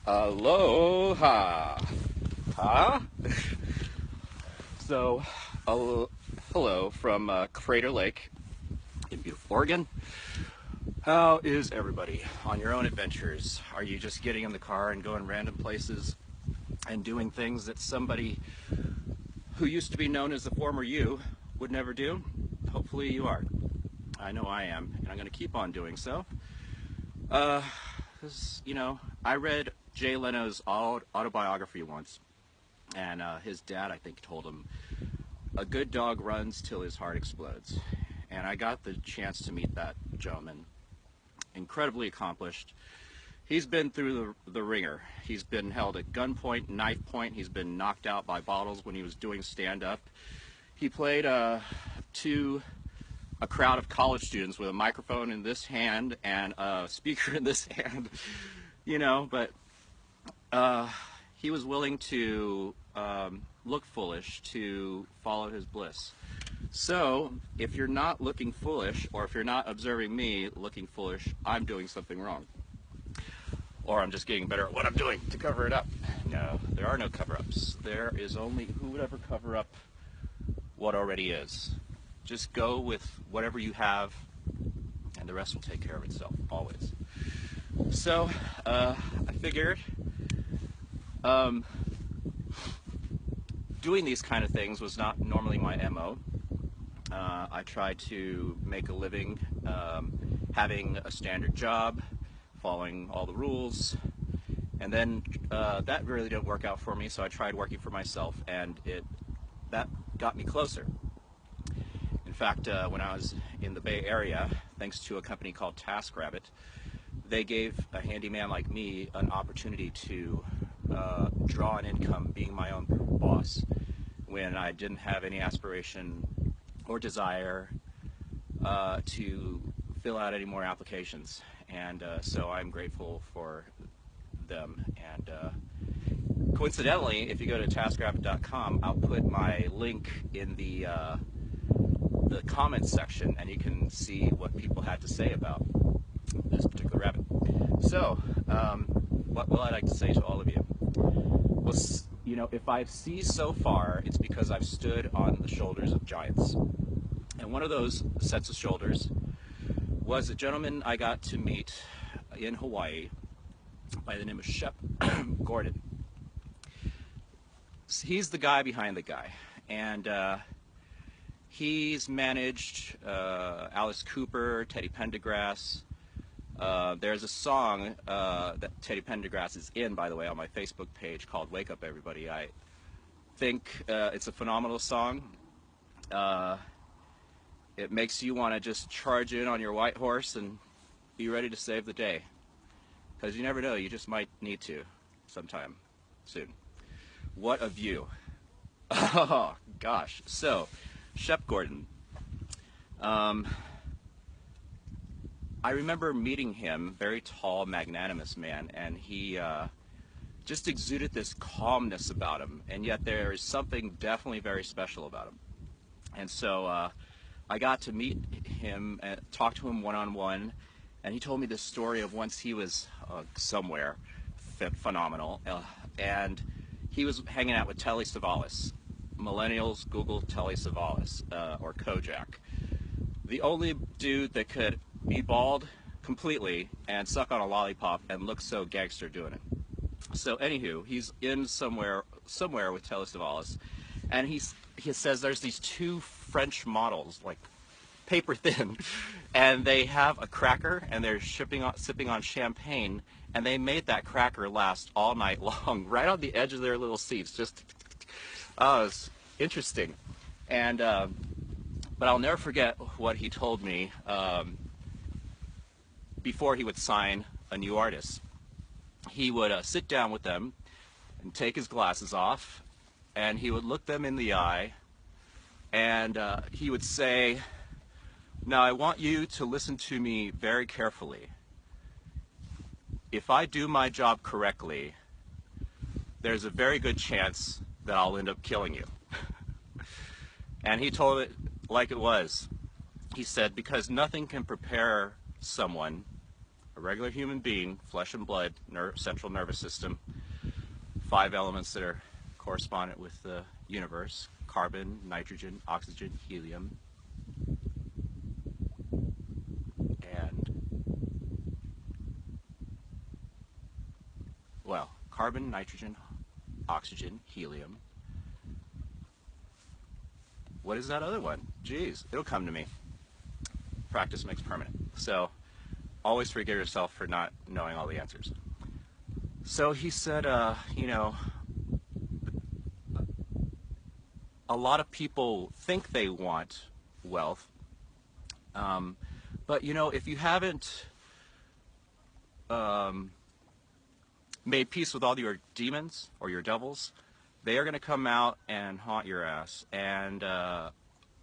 Aloha. Huh? So, hello from Crater Lake in beautiful Oregon. How is everybody on your own adventures? Are you just getting in the car and going random places and doing things that somebody who used to be known as the former you would never do? Hopefully you are. I know I am, and I'm going to keep on doing so. 'Cause, I read Jay Leno's autobiography once, and his dad, I think, told him, "A good dog runs till his heart explodes." And I got the chance to meet that gentleman. Incredibly accomplished. He's been through the ringer. He's been held at gunpoint, knife point. He's been knocked out by bottles when he was doing stand-up. He played to a crowd of college students with a microphone in this hand and a speaker in this hand, but he was willing to look foolish to follow his bliss. So if you're not looking foolish, or if you're not observing me looking foolish, I'm doing something wrong. Or I'm just getting better at what I'm doing to cover it up. No, there are no cover-ups. There is only, who would ever cover up what already is? Just go with whatever you have, and the rest will take care of itself, always. So, I figured doing these kind of things was not normally my MO. I tried to make a living having a standard job, following all the rules, and then that really didn't work out for me, so I tried working for myself, and that got me closer. In fact, when I was in the Bay Area, thanks to a company called TaskRabbit, they gave a handyman like me an opportunity to draw an income being my own boss when I didn't have any aspiration or desire to fill out any more applications. And so I'm grateful for them. And coincidentally, if you go to TaskRabbit.com, I'll put my link in the comments section, and you can see what people had to say about this particular rabbit. So, what will I like to say to all of you? Well, if I see so far, it's because I've stood on the shoulders of giants. And one of those sets of shoulders was a gentleman I got to meet in Hawaii by the name of Shep Gordon. He's the guy behind the guy. And he's managed Alice Cooper, Teddy Pendergrass. There's a song that Teddy Pendergrass is in, by the way, on my Facebook page called Wake Up Everybody. I think it's a phenomenal song. It makes you want to just charge in on your white horse and be ready to save the day. Because you never know, you just might need to sometime soon. What a view. Oh, gosh. So, Shep Gordon. I remember meeting him, very tall, magnanimous man, and he just exuded this calmness about him, and yet there is something definitely very special about him. And so I got to meet him and talk to him one-on-one, and he told me this story of once he was somewhere phenomenal, and he was hanging out with Telly Savalas. Millennials, Google Telly Savalas, or Kojak. The only dude that could be bald completely and suck on a lollipop and look so gangster doing it. So anywho, he's in somewhere with Telly Savalas, and he says there's these two French models, like paper thin, and they have a cracker and they're sipping on champagne, and they made that cracker last all night long, right on the edge of their little seats. Just, oh, it's interesting. And but I'll never forget what he told me before he would sign a new artist. He would sit down with them and take his glasses off, and he would look them in the eye, and he would say, "Now I want you to listen to me very carefully. If I do my job correctly, there's a very good chance that I'll end up killing you." And he told it like it was. He said, because nothing can prepare someone, a regular human being, flesh and blood, central nervous system, 5 elements that are correspondent with the universe: carbon, nitrogen, oxygen, helium, and, well, carbon, nitrogen, oxygen, helium. What is that other one? Geez, it'll come to me. Practice makes permanent. So always forgive yourself for not knowing all the answers. So he said, you know, a lot of people think they want wealth, but you know, if you haven't made peace with all your demons or your devils, they are going to come out and haunt your ass. And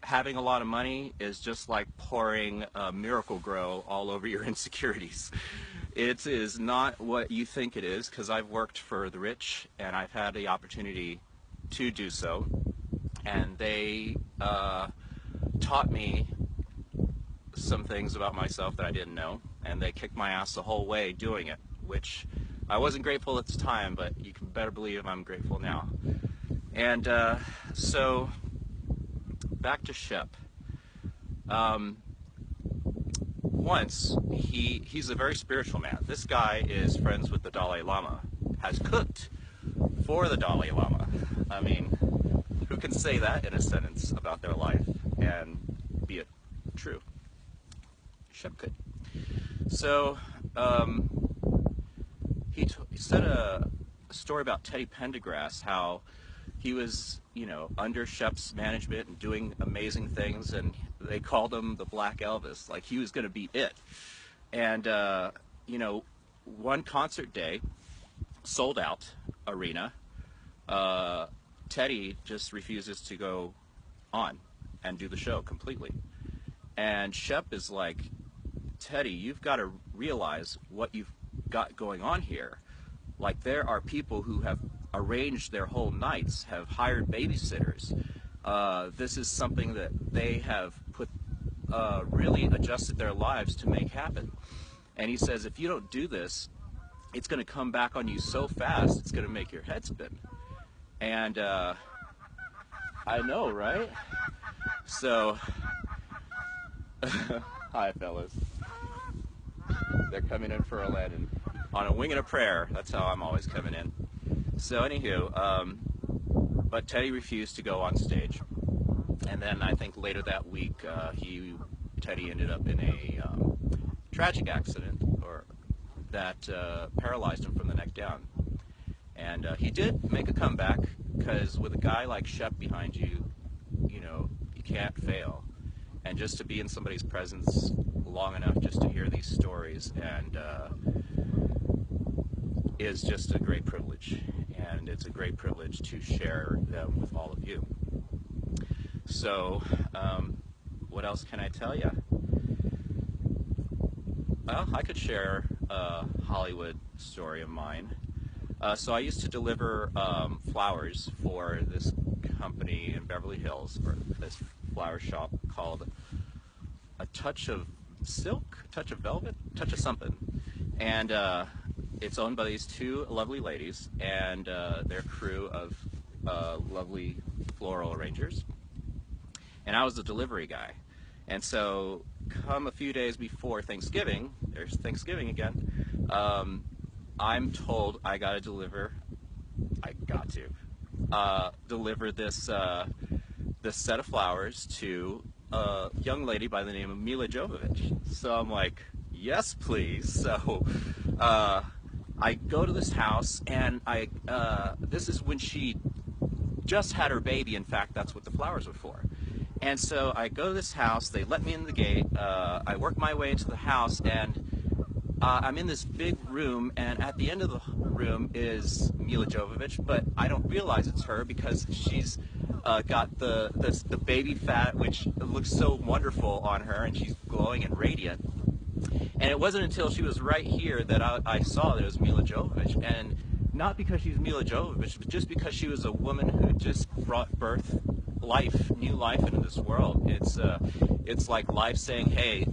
having a lot of money is just like pouring Miracle Grow all over your insecurities. It is not what you think it is, because I've worked for the rich and I've had the opportunity to do so. And they taught me some things about myself that I didn't know, and they kicked my ass the whole way doing it, which I wasn't grateful at the time, but you can better believe I'm grateful now. And so back to Shep. Once, he's a very spiritual man. This guy is friends with the Dalai Lama, has cooked for the Dalai Lama. I mean, who can say that in a sentence about their life and be it true? Shep could. So he said a story about Teddy Pendergrass, how he was, you know, under Shep's management and doing amazing things, and they called him the Black Elvis, like he was going to be it. And you know, one concert day, sold out arena, Teddy just refuses to go on and do the show completely. And Shep is like, Teddy, you've got to realize what you've got going on here. Like, there are people who have arranged their whole nights, have hired babysitters. This is something that they have put, really adjusted their lives to make happen. And he says, if you don't do this, it's going to come back on you so fast, it's going to make your head spin. And I know, right? So, hi fellas. They're coming in for Aladdin. On a wing and a prayer, that's how I'm always coming in. So anywho, but Teddy refused to go on stage. And then I think later that week, Teddy ended up in a tragic accident, or that paralyzed him from the neck down. And he did make a comeback, because with a guy like Shep behind you, you know, you can't fail. And just to be in somebody's presence long enough just to hear these stories and is just a great privilege. And it's a great privilege to share them with all of you. So, what else can I tell you? Well, I could share a Hollywood story of mine. So I used to deliver flowers for this company in Beverly Hills, or this flower shop called A Touch of Silk, Touch of Velvet, Touch of something. And it's owned by these 2 lovely ladies and their crew of lovely floral arrangers. And I was the delivery guy. And so come a few days before Thanksgiving, there's Thanksgiving again, I'm told I got to deliver this this set of flowers to a young lady by the name of Mila Jovovich. So I'm like, yes, please. So I go to this house, and this is when she just had her baby. In fact, that's what the flowers were for. And so I go to this house, they let me in the gate, I work my way into the house, and I'm in this big room, and at the end of the room is Mila Jovovich, but I don't realize it's her because she's got the baby fat, which looks so wonderful on her, and she's glowing and radiant. And it wasn't until she was right here that I saw that it was Mila Jovovich, and not because she's Mila Jovovich, but just because she was a woman who just brought new life into this world. It's like life saying, hey,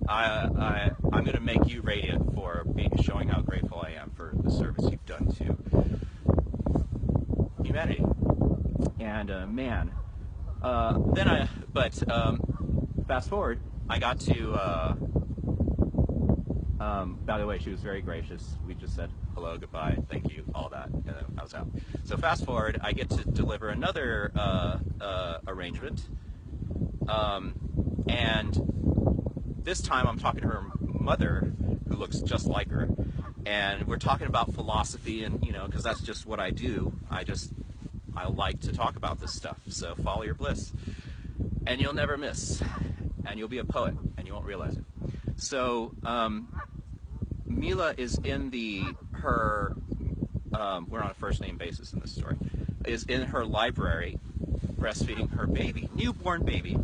I'm going to make you radiant for showing how grateful I am for the service you've done to humanity. And man, fast forward, I got to. By the way, she was very gracious. We just said hello, goodbye, thank you, all that, and then I was out. So fast forward, I get to deliver another arrangement, and this time I'm talking to her mother, who looks just like her, and we're talking about philosophy, and because that's just what I do. I like to talk about this stuff. So follow your bliss, and you'll never miss, and you'll be a poet, and you won't realize it. So Mila is in her. We're on a first name basis in this story. Is in her library, breastfeeding her baby, newborn baby,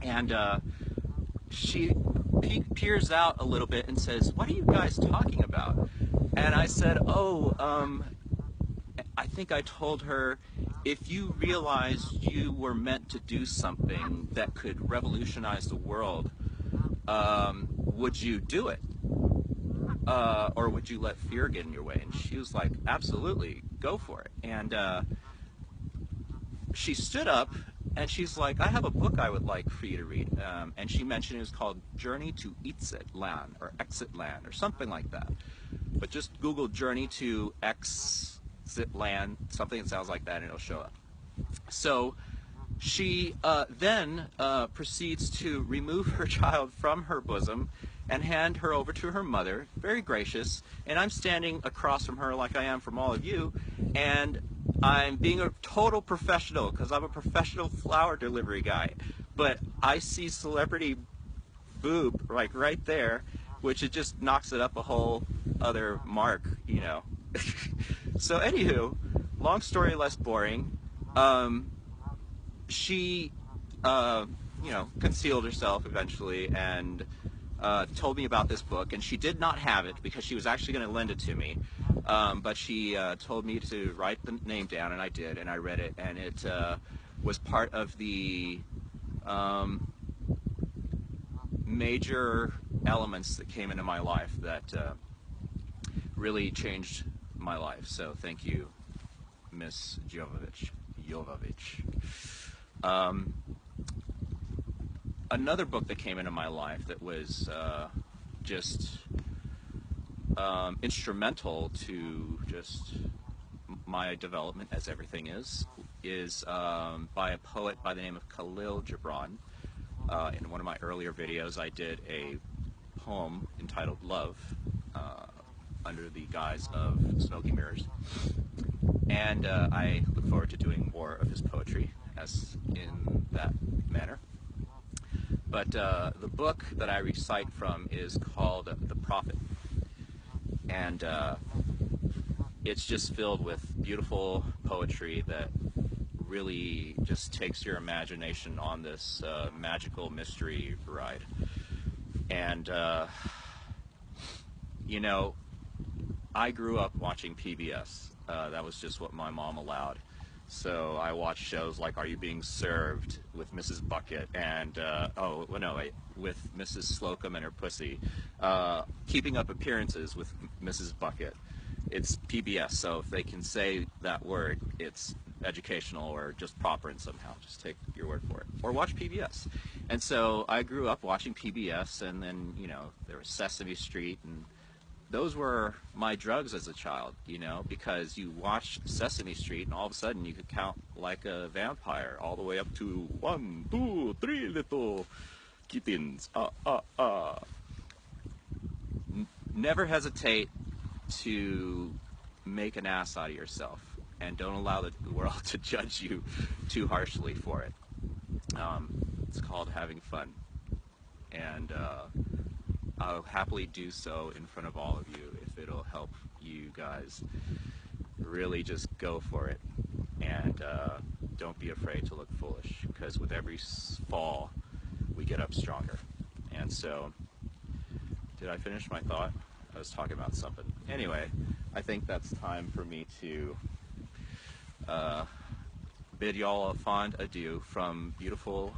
and she peers out a little bit and says, "What are you guys talking about?" And I said, "Oh, I think I told her, if you realized you were meant to do something that could revolutionize the world, would you do it? Or would you let fear get in your way?" And she was like, "Absolutely, go for it." And she stood up and she's like, "I have a book I would like for you to read." And she mentioned it was called Journey to Exit Land or Exit Land or something like that. But just Google Journey to Exit Land, something that sounds like that, and it'll show up. So she then proceeds to remove her child from her bosom and hand her over to her mother, very gracious, and I'm standing across from her like I am from all of you, and I'm being a total professional because I'm a professional flower delivery guy, but I see celebrity boob like right there, which it just knocks it up a whole other mark. So anywho, long story less boring, she concealed herself eventually and told me about this book, and she did not have it because she was actually going to lend it to me, but she told me to write the name down, and I did, and I read it, and it was part of the major elements that came into my life that really changed my life. So thank you, Miss Jovovich. Another book that came into my life that was just instrumental to just my development, as everything is by a poet by the name of Khalil Gibran. In one of my earlier videos, I did a poem entitled Love under the guise of Smoky Mirrors. And I look forward to doing more of his poetry as in that manner. But the book that I recite from is called The Prophet. And it's just filled with beautiful poetry that really just takes your imagination on this magical mystery ride. And, I grew up watching PBS. That was just what my mom allowed. So I watched shows like Are You Being Served with Mrs. Bucket and, with Mrs. Slocum and her pussy. Keeping Up Appearances with Mrs. Bucket. It's PBS, so if they can say that word, it's educational or just proper and somehow. Just take your word for it. Or watch PBS. And so I grew up watching PBS, and then, there was Sesame Street, and those were my drugs as a child, because you watch Sesame Street and all of a sudden you could count like a vampire all the way up to 1, 2, 3 little kittens. Never hesitate to make an ass out of yourself, and don't allow the world to judge you too harshly for it. It's called having fun, and I'll happily do so in front of all of you if it'll help you guys really just go for it, and don't be afraid to look foolish, because with every fall we get up stronger. And so, did I finish my thought? I was talking about something. Anyway, I think that's time for me to bid y'all a fond adieu from beautiful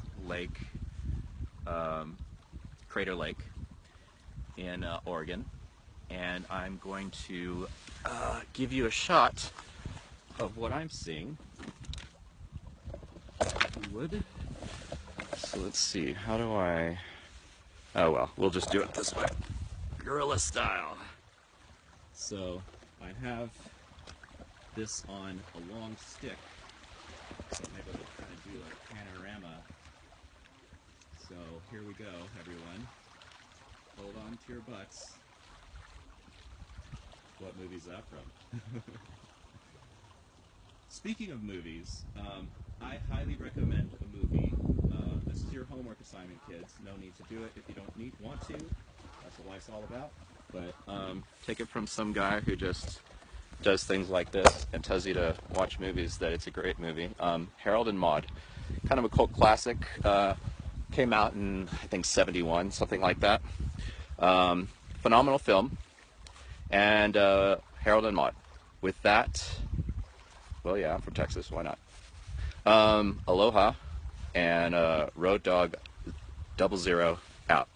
Crater Lake. in Oregon, and I'm going to give you a shot of what I'm seeing. Wood. So let's see, how do I... Oh well, we'll just do it this way. Guerrilla style. So I have this on a long stick. So maybe we'll kind of do a panorama. So here we go, everyone. Hold on to your butts. What movie's that from? Speaking of movies, I highly recommend a movie. This is your homework assignment, kids. No need to do it if you don't want to. That's what life's all about. But take it from some guy who just does things like this and tells you to watch movies, that it's a great movie. Harold and Maude. Kind of a cult classic. Came out in, I think, 71, something like that. Phenomenal film. And Harold and Maude. With that, well, yeah, I'm from Texas. Why not? Aloha and Road Dog 00 out.